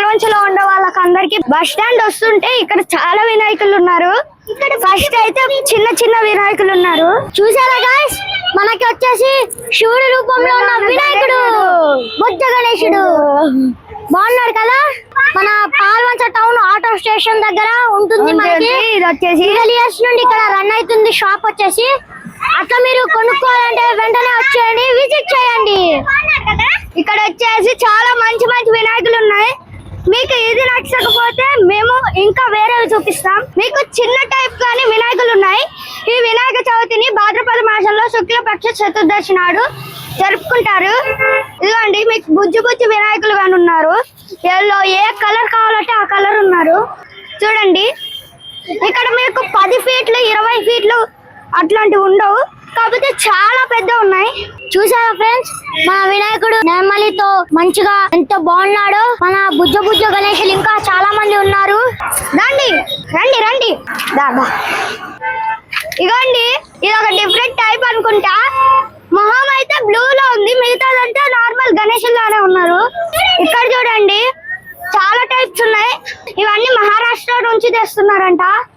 పాల్వంచలో ఉండే వాళ్ళకి అందరికి బస్ స్టాండ్ వస్తుంటే ఇక్కడ చాలా వినాయకులు ఉన్నారు. ఇక్కడ ఫస్ట్ అయితే చిన్న చిన్న వినాయకులు ఉన్నారు. చూసారా గాయ్స్, మనకి వచ్చేసి శివుడి రూపంలో ఉన్న వినాయకుడు బుద్ధ గణేశుడు బాగున్నారు కదా. మన పాల్వంచ టౌన్ ఆటో స్టేషన్ దగ్గర ఉంటుంది. మనకి ఇది వచ్చేసి 12 years నుండి ఇక్కడ రన్ అవుతుంది షాప్ వచ్చేసి. అట్లా మీరు కొనుక్కోవాలంటే వెంటనే వచ్చేయండి, విజిట్ చేయండి. ఇక్కడ వచ్చేసి చాలా మంచి మంచి వినాయకులు ఉన్నాయి. మీకు ఇది నచ్చకపోతే మేము ఇంకా వేరేవి చూపిస్తాం. మీకు చిన్న టైప్ కానీ వినాయకులు ఉన్నాయి. ఈ వినాయక చవితిని భాద్రపద మాసంలో శుక్లపక్ష చతుర్దశి నాడు జరుపుకుంటారు. ఇదిగోండి, మీకు బుజ్జి బుజ్జి వినాయకులు కానీ ఉన్నారు. ఎల్లో ఏ కలర్ కావాలంటే ఆ కలర్ ఉన్నారు. చూడండి, ఇక్కడ మీకు 10 ఫీట్లు 20 ఫీట్లు అట్లాంటివి ఉండవు, కాకపోతే చాలా పెద్ద ఉన్నాయి. చూసారా ఫ్రెండ్స్, మన వినాయకుడు నెమ్మలితో మంచిగా ఎంత బాగున్నాడో. మన బుజ్జ బుజ్జ గణేశులు ఇంకా చాలా మంది ఉన్నారు. రండి రండి రండి దాదా. ఇగోండి, ఇది ఒక డిఫరెంట్ టైప్ అనుకుంటా. మొహం అయితే బ్లూ లో ఉంది, మిగతాదంతా నార్మల్ గణేశుల్లానే ఉన్నారు. ఇక్కడ చూడండి చాలా టైప్స్ ఉన్నాయి. ఇవన్నీ మహారాష్ట్ర నుంచి తెస్తున్నారంట.